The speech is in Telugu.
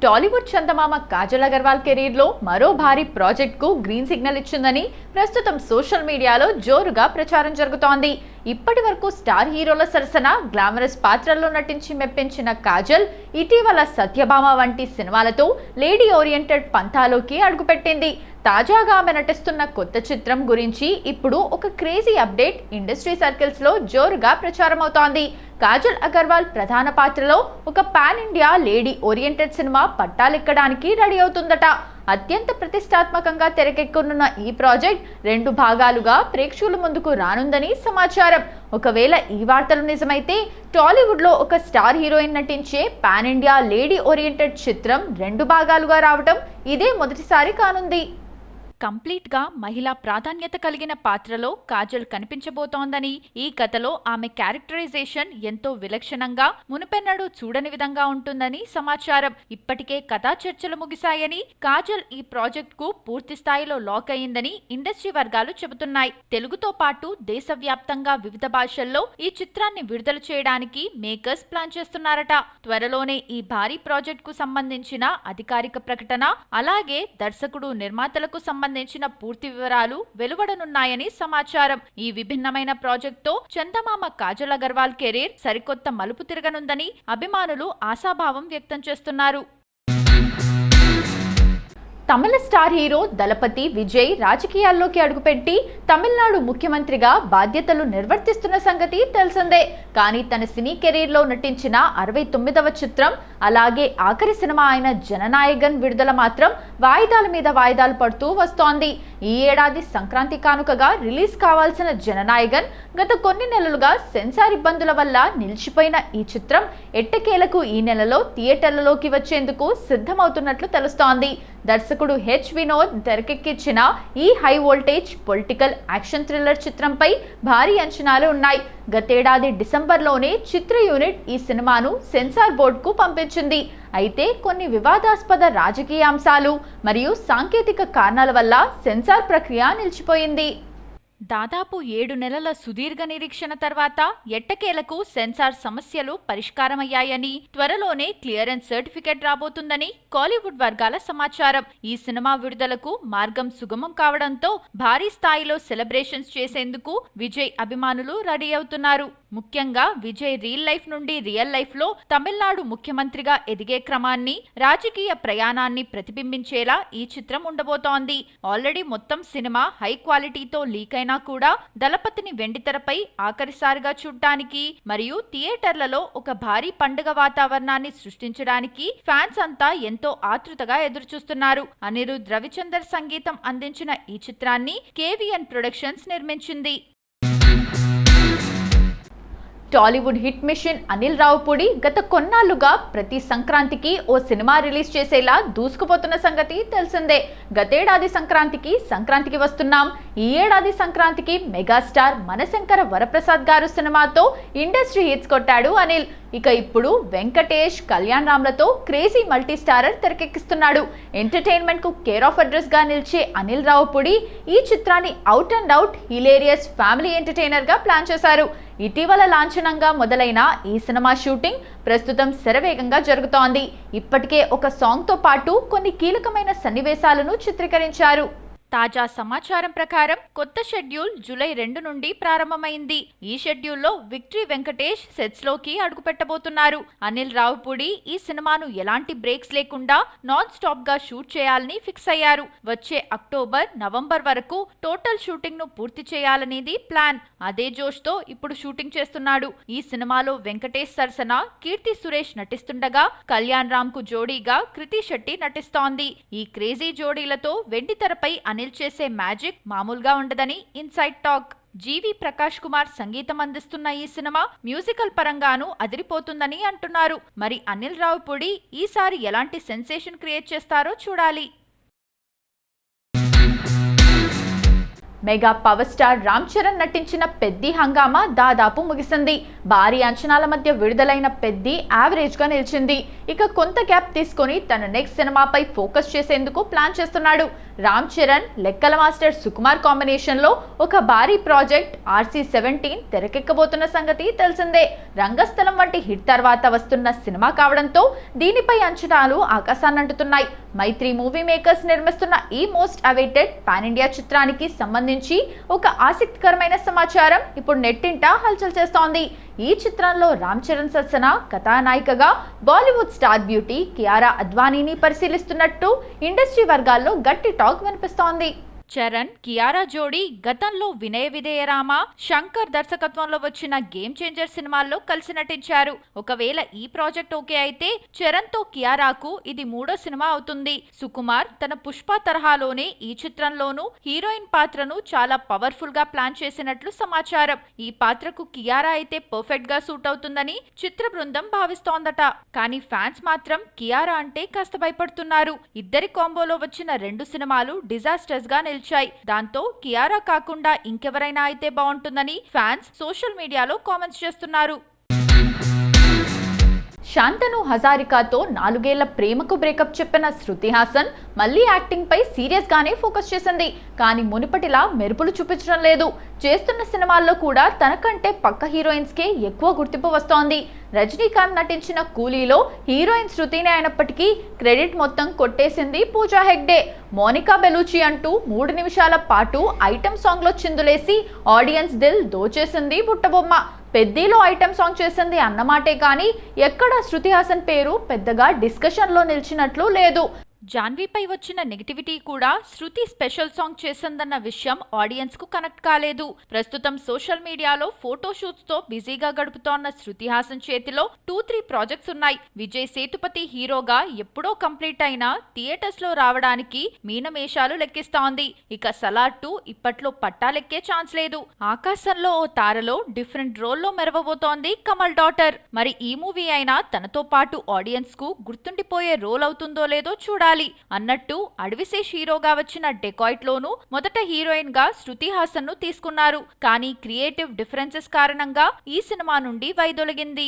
టాలీవుడ్ చందమామ కాజల్ అగర్వాల్ కెరీర్లో మరో భారీ ప్రాజెక్ట్కు గ్రీన్ సిగ్నల్ ఇచ్చిందని ప్రస్తుతం సోషల్ మీడియాలో జోరుగా ప్రచారం జరుగుతోంది. ఇప్పటి వరకు స్టార్ హీరోల సరసన గ్లామరస్ పాత్రల్లో నటించి మెప్పించిన కాజల్ ఇటీవల సత్యభామ వంటి సినిమాలతో లేడీ ఓరియంటెడ్ పంథాలోకి అడుగుపెట్టింది. తాజాగా ఆమె నటిస్తున్న కొత్త చిత్రం గురించి ఇప్పుడు ఒక క్రేజీ అప్డేట్ ఇండస్ట్రీ సర్కిల్స్ లో జోరుగా ప్రచారమవుతోంది. కాజల్ అగర్వాల్ ప్రధాన పాత్రలో ఒక pan India lady oriented cinema పట్టాలెక్కడానికి రెడీ అవుతుందట. అత్యంత ప్రతిష్టాత్మకంగా తెరకెక్కనున్న ఈ ప్రాజెక్ట్ 2 భాగాలుగా ప్రేక్షకుల ముందుకు రానుందని సమాచారం. ఒకవేళ ఈ వార్తలు నిజమైతే టాలీవుడ్ లో ఒక స్టార్ హీరోయిన్ నటించే పాన్ ఇండియా లేడీ ఓరియంటెడ్ చిత్రం 2 భాగాలుగా రావటం ఇదే మొదటిసారి కానుంది. కంప్లీట్ గా మహిళా ప్రాధాన్యత కలిగిన పాత్రలో కాజల్ కనిపించబోతోందని, ఈ కథలో ఆమె క్యారెక్టరైజేషన్ ఎంతో విలక్షణంగా మునుపెన్నడూ చూడని విధంగా ఉంటుందని సమాచారం. ఇప్పటికే కథా చర్చలు ముగిశాయని, కాజల్ ఈ ప్రాజెక్ట్ కు పూర్తి స్థాయిలో లాక్ అయిందని ఇండస్ట్రీ వర్గాలు చెబుతున్నాయి. తెలుగుతో పాటు దేశవ్యాప్తంగా వివిధ భాషల్లో ఈ చిత్రాన్ని విడుదల చేయడానికి మేకర్స్ ప్లాన్ చేస్తున్నారట. త్వరలోనే ఈ భారీ ప్రాజెక్ట్ కు సంబంధించిన అధికారిక ప్రకటన, అలాగే దర్శకుడు నిర్మాతలకు సంబంధించిన పూర్తి వివరాలు వెలువడనున్నాయని సమాచారం. ఈ విభిన్నమైన ప్రాజెక్టుతో చందమామ కాజల్ అగర్వాల్ కెరీర్ సరికొత్త మలుపు తిరగనుందని అభిమానులు ఆశాభావం వ్యక్తం చేస్తున్నారు. తమిళ స్టార్ హీరో దళపతి విజయ్ రాజకీయాల్లోకి అడుగుపెట్టి తమిళనాడు ముఖ్యమంత్రిగా బాధ్యతలు నిర్వర్తిస్తున్న సంగతి తెలిసిందే. కానీ తన సినీ కెరీర్లో నటించిన 69వ చిత్రం, అలాగే ఆఖరి సినిమా అయిన జననాయగన్ విడుదల మాత్రం వాయిదాల మీద వాయిదాలు పడుతూ వస్తోంది. ఈ ఏడాది సంక్రాంతి కానుకగా రిలీజ్ కావాల్సిన జననాయగన్ గత కొన్ని నెలలుగా సెన్సార్ ఇబ్బందుల వల్ల నిలిచిపోయిన ఈ చిత్రం ఎట్టకేలకు ఈ నెలలో థియేటర్లలోకి వచ్చేందుకు సిద్ధమవుతున్నట్లు తెలుస్తోంది. దర్శకుడు హెచ్ వినోద్ తెరకెక్కించిన ఈ high voltage political action thriller చిత్రంపై భారీ అంచనాలు ఉన్నాయి. గతేడాది డిసెంబర్లోనే చిత్ర యూనిట్ ఈ సినిమాను సెన్సార్ బోర్డుకు పంపించింది. అయితే కొన్ని వివాదాస్పద రాజకీయ అంశాలు మరియు సాంకేతిక కారణాల వల్ల సెన్సార్ ప్రక్రియ నిలిచిపోయింది. దాదాపు 7 నెలల సుదీర్ఘ నిరీక్షణ తర్వాత ఎట్టకేలకు సెన్సార్ సమస్యలు పరిష్కారమయ్యాయని, త్వరలోనే క్లియరెన్స్ సర్టిఫికెట్ రాబోతుందని కాలీవుడ్ వర్గాల సమాచారం. ఈ సినిమా విడుదలకు మార్గం సుగమం కావడంతో భారీ స్థాయిలో సెలబ్రేషన్స్ చేసేందుకు విజయ్ అభిమానులు రెడీ అవుతున్నారు. ముఖ్యంగా విజయ్ రియల్ లైఫ్ నుండి రియల్ లైఫ్ లో తమిళనాడు ముఖ్యమంత్రిగా ఎదిగే క్రమాన్ని, రాజకీయ ప్రయాణాన్ని ప్రతిబింబించేలా ఈ చిత్రం ఉండబోతోంది. ఆల్రెడీ మొత్తం సినిమా హై క్వాలిటీతో లీక్ అయినా కూడా దళపతిని వెండితెరపై ఆఖరిసారిగా చూడ్డానికి మరియు థియేటర్లలో ఒక భారీ పండుగ వాతావరణాన్ని సృష్టించడానికి ఫ్యాన్స్ అంతా ఎంతో ఆతృతగా ఎదురుచూస్తున్నారు. అనిరుద్ రవిచందర్ సంగీతం అందించిన ఈ చిత్రాన్ని కేవీఎన్ ప్రొడక్షన్స్ నిర్మించింది. టాలీవుడ్ హిట్ మిషన్ అనిల్ రావుపూడి గత కొన్నాళ్లుగా ప్రతి సంక్రాంతికి ఓ సినిమా రిలీజ్ చేసేలా దూసుకుపోతున్న సంగతి తెలిసిందే. గతేడాది సంక్రాంతికి వస్తున్నాం. ఈ ఏడాది సంక్రాంతికి మెగాస్టార్ మనశంకర వరప్రసాద్ గారు సినిమాతో ఇండస్ట్రీ హిట్స్ కొట్టాడు అనిల్. ఇక ఇప్పుడు వెంకటేష్, కళ్యాణ్ రామ్లతో క్రేజీ మల్టీ స్టారర్ తెరకెక్కిస్తున్నాడు. ఎంటర్టైన్మెంట్ కు కేర్ ఆఫ్ అడ్రస్ గా నిలిచే అనిల్ రావుపూడి ఈ చిత్రాన్ని out and out hilarious family entertainer గా ప్లాన్ చేశారు. ఇటీవల లాంఛనంగా మొదలైన ఈ సినిమా షూటింగ్ ప్రస్తుతం శరవేగంగా జరుగుతోంది. ఇప్పటికే ఒక సాంగ్ తో పాటు కొన్ని కీలకమైన సన్నివేశాలను చిత్రీకరించారు. తాజా సమాచారం ప్రకారం కొత్త షెడ్యూల్ జూలై 2 నుండి ప్రారంభమైంది. ఈ షెడ్యూల్లో విక్టరీ వెంకటేష్ సెట్స్ లోకి అడుగుపెట్టబోతున్నారు. అనిల్ రావుపూడి ఈ సినిమాను ఎలాంటి బ్రేక్స్ లేకుండా నాన్ స్టాప్ గా షూట్ చేయాలని ఫిక్స్ అయ్యారు. వచ్చే అక్టోబర్, నవంబర్ వరకు టోటల్ షూటింగ్ ను పూర్తి చేయాలనేది ప్లాన్. అదే జోష్ తో ఇప్పుడు షూటింగ్ చేస్తున్నాడు. ఈ సినిమాలో వెంకటేష్ సరసన కీర్తి సురేష్ నటిస్తుండగా, కళ్యాణ్ రామ్ కు జోడీగా కృతి శెట్టి నటిస్తోంది. ఈ క్రేజీ జోడీలతో వెండితెరపై అనిల్ చేసే మ్యాజిక్ మామూలుగా ఉండదని ఇన్సైడ్ టాక్. జీవి ప్రకాష్ కుమార్ సంగీతం అందిస్తున్న ఈ సినిమా మ్యూజికల్ పరంగానూ అదిరిపోతుందని అంటున్నారు. మరి అనిల్ రావుపూడి ఈసారి ఎలాంటి సెన్సేషన్ క్రియేట్ చేస్తారో చూడాలి. Mega power star Ram Charan నటించిన పెద్ది హంగామా దాదాపు ముగిసింది. భారీ అంచనాల మధ్య విడుదలైన పెద్ది యావరేజ్ గా నిలిచింది. ఇక కొంత గ్యాప్ తీసుకొని తన నెక్స్ట్ సినిమాపై ఫోకస్ చేసేందుకు ప్లాన్ చేస్తున్నాడు. రామ్ చరణ్, లెక్కల మాస్టర్ సుకుమార్ కాంబినేషన్ లో ఒక భారీ ప్రాజెక్ట్ RC-17 తెరకెక్కబోతున్న సంగతి తెలిసిందే. రంగస్థలం వంటి హిట్ తర్వాత వస్తున్న సినిమా కావడంతో దీనిపై అంచనాలు ఆకాశాన్నంటుతున్నాయి. మైత్రి మూవీ మేకర్స్ నిర్మిస్తున్న ఈ మోస్ట్ అవైటెడ్ పాన్ ఇండియా చిత్రానికి సంబంధించి ఒక ఆసక్తికరమైన సమాచారం ఇప్పుడు నెట్టింట హల్చల్ చేస్తోంది. ఈ చిత్రంలో రామ్ చరణ్ సరసన కథానాయికగా బాలీవుడ్ స్టార్ బ్యూటీ కియారా అద్వానీని పరిశీలిస్తున్నట్టు ఇండస్ట్రీ వర్గాల్లో గట్టి టాక్ వినిపిస్తోంది. చరణ్, కియారా జోడీ గతంలో వినయ విధేయరామ, శంకర్ దర్శకత్వంలో వచ్చిన గేమ్ చేంజర్ సినిమాల్లో కలిసి నటించారు. ఒకవేళ ఈ ప్రాజెక్ట్ ఓకే అయితే చరణ్ తో కియారాకు ఇది 3వ సినిమా అవుతుంది. సుకుమార్ తన పుష్ప తరహాలోనే ఈ చిత్రంలోనూ హీరోయిన్ పాత్రను చాలా పవర్ఫుల్ గా ప్లాన్ చేసినట్లు సమాచారం. ఈ పాత్రకు కియారా అయితే పర్ఫెక్ట్ గా సూట్ అవుతుందని చిత్ర బృందం భావిస్తోందట. కానీ ఫ్యాన్స్ మాత్రం కియారా అంటే కాస్త భయపడుతున్నారు. ఇద్దరి కాంబోలో వచ్చిన 2 సినిమాలు డిజాస్టర్స్ గా దాంతో కియారా కాకుండా ఇంకెవరైనా అయితే బాగుంటుందని ఫ్యాన్స్ సోషల్ మీడియాలో కామెంట్స్ చేస్తున్నారు. శాంతను హజారికాతో 4 ఏళ్ల ప్రేమకు బ్రేకప్ చెప్పిన శృతి హాసన్ మళ్ళీ యాక్టింగ్ పై సీరియస్ గానే ఫోకస్ చేసింది. కానీ మునుపటిలా మెరుపులు చూపించడం లేదు. చేస్తున్న సినిమాల్లో కూడా తనకంటే పక్క హీరోయిన్స్ కే ఎక్కువ గుర్తింపు వస్తోంది. రజనీకాంత్ నటించిన కూలీలో హీరోయిన్ శృతినే అయినప్పటికీ క్రెడిట్ మొత్తం కొట్టేసింది పూజా హెగ్డే. మోనికా బెలూచి అంటూ 3 నిమిషాల పాటు ఐటమ్ సాంగ్ లో చిందులేసి ఆడియన్స్ దిల్ దోచేసింది బుట్టబొమ్మ. పెద్దిలో ఐటమ్ సాంగ్ చేసింది అన్నమాటే కానీ ఎక్కడ శృతి హాసన్ పేరు పెద్దగా డిస్కషన్ లో నిలిచినట్లు లేదు. జాన్వీపై వచ్చిన నెగిటివిటీ కూడా శృతి స్పెషల్ సాంగ్ చేసిందన్న విషయం ఆడియన్స్ కు కనెక్ట్ కాలేదు. ప్రస్తుతం సోషల్ మీడియాలో ఫోటో షూట్స్ తో బిజీగా గడుపుతోన్న శృతి హాసన్ చేతిలో 2-3 ప్రాజెక్ట్స్ ఉన్నాయి. విజయ్ సేతుపతి హీరోగా ఎప్పుడో కంప్లీట్ అయిన థియేటర్స్ లో రావడానికి మీనమేషాలు లెక్కిస్తోంది. ఇక సలార్ 2 ఇప్పట్లో పట్టాలెక్కే ఛాన్స్ లేదు. ఆకాశంలో ఓ తారలో డిఫరెంట్ రోల్లో మెరవబోతోంది కమల్ డాటర్. మరి ఈ మూవీ అయినా తనతో పాటు ఆడియన్స్ కు గుర్తుండిపోయే రోల్ అవుతుందో లేదో చూడాలి. అన్నట్టు అడవిశేష్ హీరోగా వచ్చిన డెకాయిట్ లోనూ మొదట హీరోయిన్ గా శృతి హాసన్ ను తీసుకున్నారు. కానీ క్రియేటివ్ డిఫరెన్సెస్ కారణంగా ఈ సినిమా నుండి వైదొలిగింది.